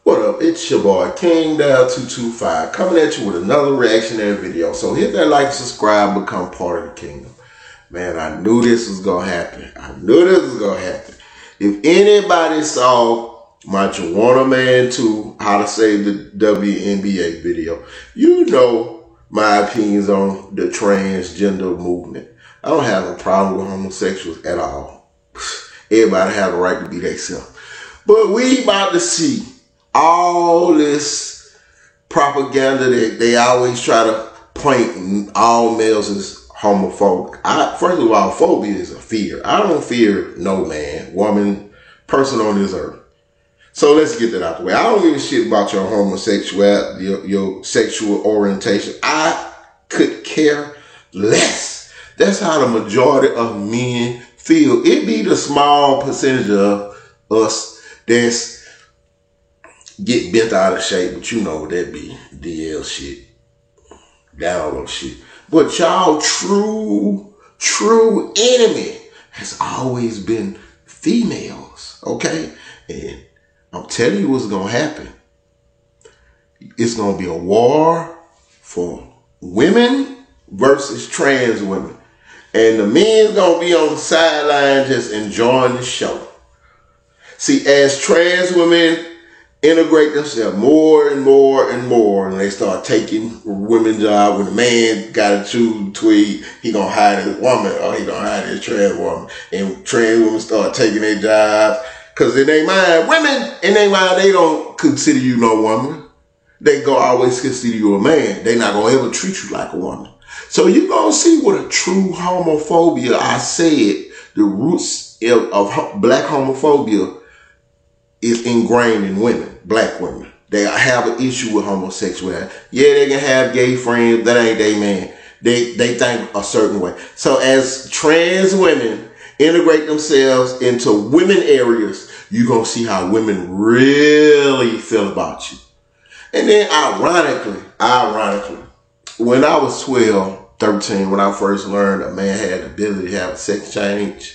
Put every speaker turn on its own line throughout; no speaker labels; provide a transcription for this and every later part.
What up? It's your boy King Down 225 coming at you with another reactionary video. So hit that like, subscribe, become part of the kingdom. Man, I knew this was gonna happen. If anybody saw my Juwanna Mann 2 How to Save the WNBA video, you know my opinions on the transgender movement. I don't have a problem with homosexuals at all. Everybody have a right to be themselves. But we about to see all this propaganda that they always try to paint all males as homophobic. First of all, phobia is a fear. I don't fear no man, woman, person on this earth. So let's get that out the way. I don't give a shit about your homosexuality, your sexual orientation. I could care less. That's how the majority of men feel. It be the small percentage of us that's get bent out of shape, but you know that be DL shit, down shit. But y'all true enemy has always been females, okay? And I'm telling you what's gonna happen. It's gonna be a war for women versus trans women. And the men's gonna be on the sideline just enjoying the show. See, as trans women integrate themselves more and more and more, and they start taking women's job. When the man got to choose between he gonna hire this woman or he gonna hire this trans woman, and trans women start taking their jobs, cause in their mind, women in their mind, they don't consider you no woman. They gonna always consider you a man. They not gonna ever treat you like a woman. So you gonna see what a true homophobia. I said the roots of black homophobia is ingrained in women, black women. They have an issue with homosexuality. Yeah, they can have gay friends. That ain't they man. They think a certain way. So as trans women integrate themselves into women areas, you're going to see how women really feel about you. And then ironically, when I was 12, 13, when I first learned a man had the ability to have a sex change,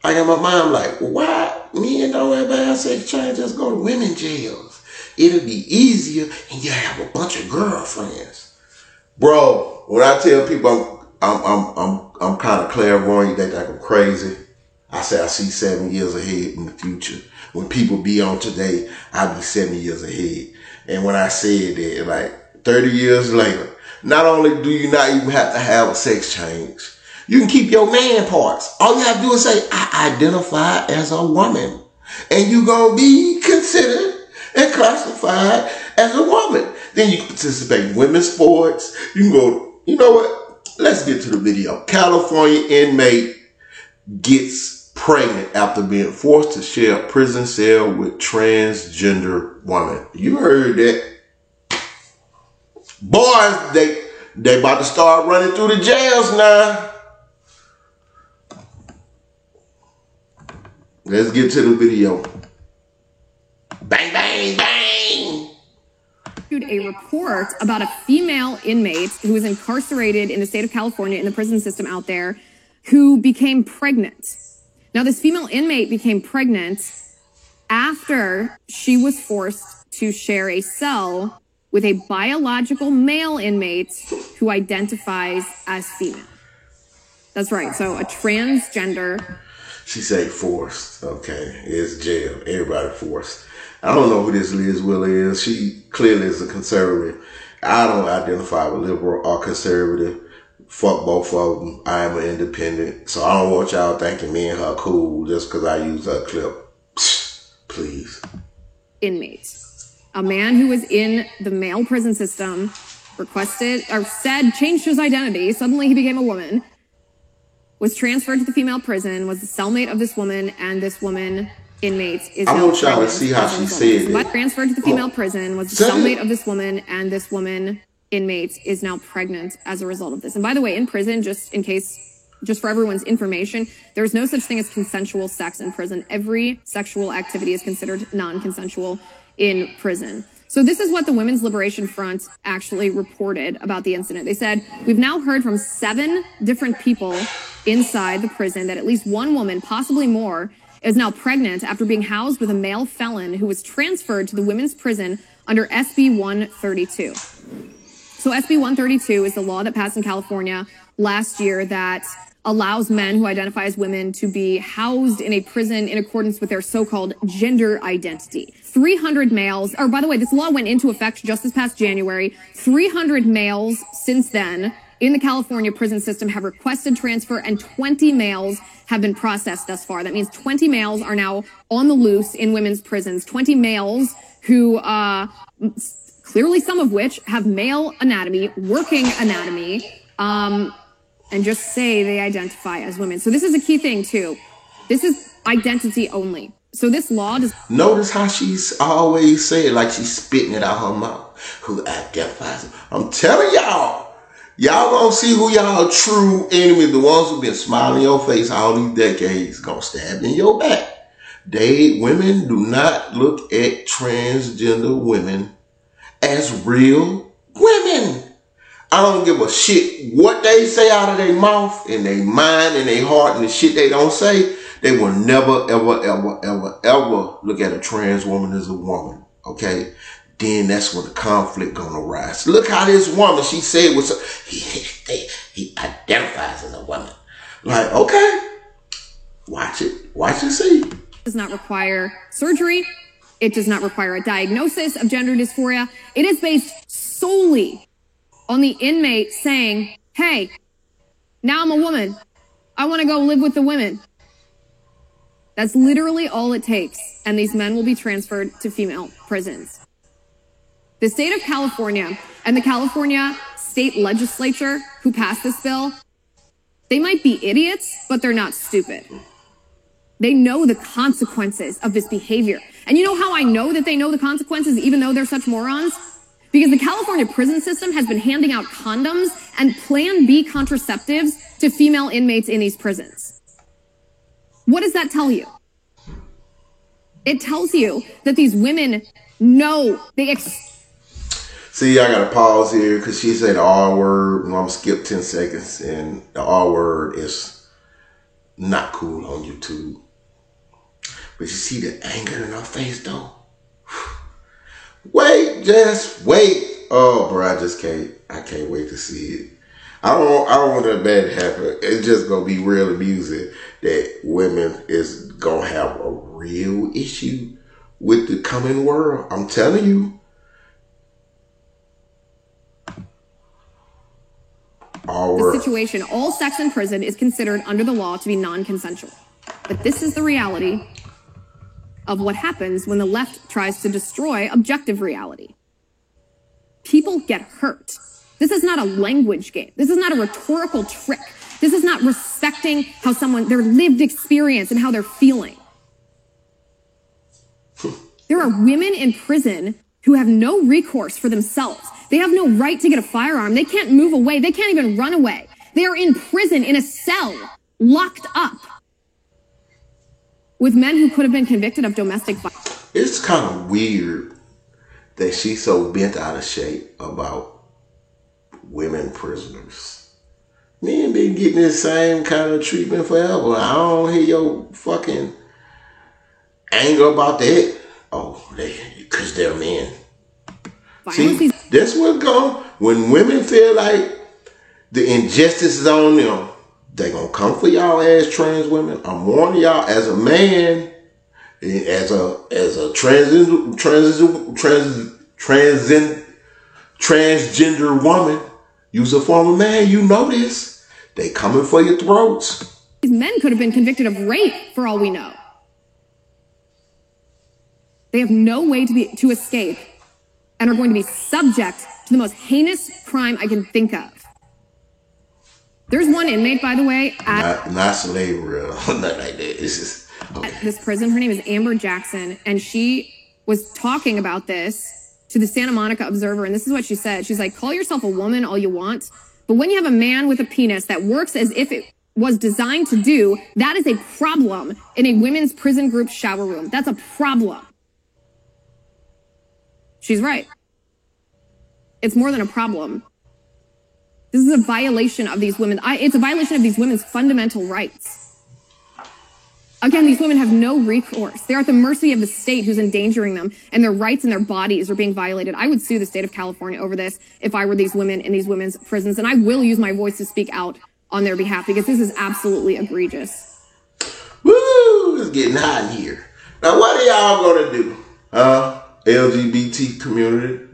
I got my mom like, well, why men don't ever have sex change? Just go to women jails. It'll be easier and you have a bunch of girlfriends. Bro, when I tell people I'm kind of clairvoyant, they think I'm crazy. I say I see 7 years ahead in the future. When people be on today, I'll be 7 years ahead. And when I said that, like 30 years later, not only do you not even have to have a sex change, you can keep your man parts. All you have to do is say, I identify as a woman. And you gonna be considered and classified as a woman. Then you can participate in women's sports. You can go, you know what? Let's get to the video. California inmate gets pregnant after being forced to share a prison cell with transgender woman. You heard that. Boys, they about to start running through the jails now. Let's get to the video. Bang, bang, bang.
A report about a female inmate who was incarcerated in the state of California in the prison system out there who became pregnant. Now, this female inmate became pregnant after she was forced to share a cell with a biological male inmate who identifies as female. That's right. So a transgender.
She say forced. Okay, it's jail. Everybody forced. I don't know who this Liz Wheeler is. She clearly is a conservative. I don't identify with liberal or conservative. Fuck both of them. I am an independent. So I don't want y'all thinking me and her cool just because I use her clip. Psst, please.
Inmate. A man who was in the male prison system requested or said changed his identity. Suddenly he became a woman. Was transferred to the female prison, was the cellmate of this woman, and this woman inmate is now
I want y'all to see how she said it.
Transferred to the female prison, was the cellmate of this woman, and this woman inmate is now pregnant as a result of this. And by the way, in prison, just in case, just for everyone's information, there's no such thing as consensual sex in prison. Every sexual activity is considered non-consensual in prison. So this is what the Women's Liberation Front actually reported about the incident. They said, we've now heard from 7 different people inside the prison that at least one woman, possibly more, is now pregnant after being housed with a male felon who was transferred to the women's prison under SB 132. So SB 132 is the law that passed in California last year that allows men who identify as women to be housed in a prison in accordance with their so-called gender identity. 300 males, or by the way, this law went into effect just this past January. 300 males since then in the California prison system have requested transfer, and 20 males have been processed thus far. That means 20 males are now on the loose in women's prisons. 20 males who, clearly some of which have male anatomy, working anatomy, and just say they identify as women. So this is a key thing too. This is identity only. So this law does...
Notice how she's always saying, like she's spitting it out her mouth. Who identifies? I'm telling y'all, y'all gonna see who y'all true enemies, the ones who've been smiling in your face all these decades, gonna stab in your back. Women do not look at transgender women as real women. I don't give a shit what they say out of their mouth and their mind and their heart and the shit they don't say. They will never, ever, ever, ever, ever look at a trans woman as a woman. Okay? Then that's when the conflict gonna rise. Look how this woman, she said, he identifies as a woman. Like, okay, watch it. Watch and see.
It does not require surgery. It does not require a diagnosis of gender dysphoria. It is based solely on the inmate saying, hey, now I'm a woman. I want to go live with the women. That's literally all it takes. And these men will be transferred to female prisons. The state of California and the California state legislature who passed this bill, they might be idiots, but they're not stupid. They know the consequences of this behavior. And you know how I know that they know the consequences even though they're such morons? Because the California prison system has been handing out condoms and Plan B contraceptives to female inmates in these prisons. What does that tell you? It tells you that these women know
See, I gotta pause here because she said the R word, and I'm gonna skip 10 seconds, and the R word is not cool on YouTube. But you see the anger in her face though? Wait, just wait. Oh, bro, I can't wait to see it. I don't want that bad to happen. It's just gonna be real amusing that women is gonna have a real issue with the coming world. I'm telling you.
The situation, all sex in prison is considered under the law to be non-consensual. But this is the reality of what happens when the left tries to destroy objective reality. People get hurt. This is not a language game. This is not a rhetorical trick. This is not respecting how their lived experience and how they're feeling. There are women in prison who have no recourse for themselves. They have no right to get a firearm. They can't move away. They can't even run away. They are in prison, in a cell, locked up with men who could have been convicted of domestic violence.
It's kind of weird that she's so bent out of shape about women prisoners. Men been getting the same kind of treatment forever. I don't hear your fucking anger about that. Oh, because they're men. See, that's what's going. When women feel like the injustice is on them, they gonna come for y'all as trans women. I'm warning y'all as a man, as a transgender woman, use a former man. You know this. They coming for your throats.
These men could have been convicted of rape for all we know. They have no way to escape and are going to be subject to the most heinous crime I can think of. There's one inmate, by the way,
not slavery, nothing like that. It's just okay.
At this prison. Her name is Amber Jackson, and she was talking about this to the Santa Monica Observer, and this is what she said. She's like, call yourself a woman all you want, but when you have a man with a penis that works as if it was designed to do, that is a problem in a women's prison group shower room. That's a problem. She's right. It's more than a problem. This is a violation of these women. It's a violation of these women's fundamental rights. Again, these women have no recourse. They're at the mercy of the state who's endangering them, and their rights and their bodies are being violated. I would sue the state of California over this if I were these women in these women's prisons, and I will use my voice to speak out on their behalf because this is absolutely egregious.
Woo! It's getting hot in here. Now, what are y'all gonna do? LGBT community?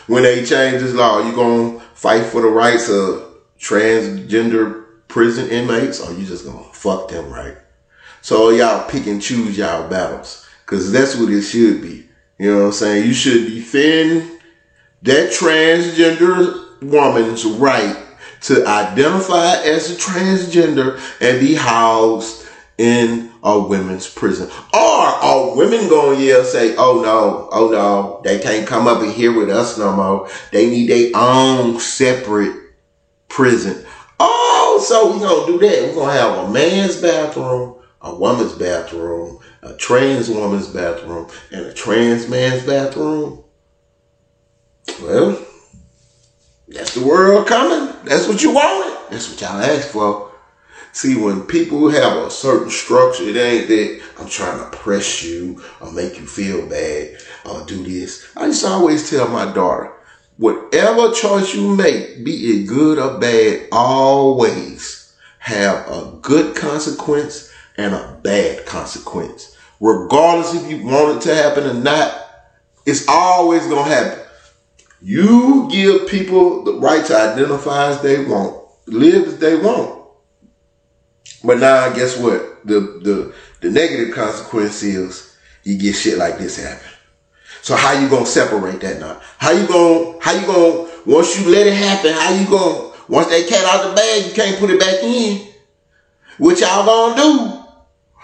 When they change this law, you gonna fight for the rights of transgender prison inmates, or you just gonna fuck them, right? So y'all pick and choose y'all battles, because that's what it should be. You know what I'm saying? You should defend that transgender woman's right to identify as a transgender and be housed in a women's prison. Or are women going to yell, say, oh no, they can't come up in here with us no more. They need their own separate prison. Oh, so we're going to do that. We're going to have a man's bathroom, a woman's bathroom, a trans woman's bathroom, and a trans man's bathroom. Well, that's the world coming. That's what you wanted. That's what y'all asked for. See, when people have a certain structure, it ain't that I'm trying to press you or make you feel bad or do this. I just always tell my daughter, whatever choice you make, be it good or bad, always have a good consequence and a bad consequence. Regardless if you want it to happen or not, it's always going to happen. You give people the right to identify as they want, live as they want. But now, guess what? The negative consequence is you get shit like this happen. So how you gonna separate that now? How you gonna once you let it happen, how you gonna, once that cat out the bag, you can't put it back in? What y'all gonna do?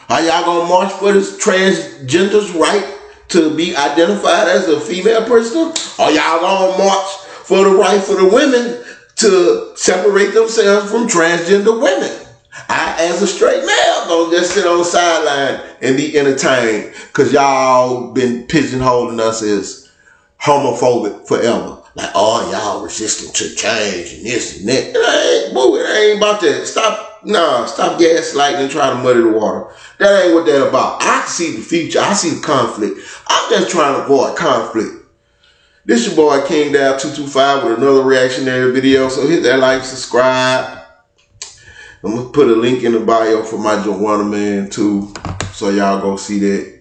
Are y'all gonna march for this transgender's right to be identified as a female person? Or y'all gonna march for the right for the women to separate themselves from transgender women? I, as a straight male, gonna just sit on the sideline and be entertained because y'all been pigeonholing us as homophobic forever. Like, oh, y'all resistant to change and this and that. It ain't about that. Stop gaslighting and trying to muddy the water. That ain't what that about. I see the future. I see the conflict. I'm just trying to avoid conflict. This your boy King Dab 225 with another reactionary video. So hit that like, subscribe. I'm going to put a link in the bio for my Joanna Man too, so y'all go see that.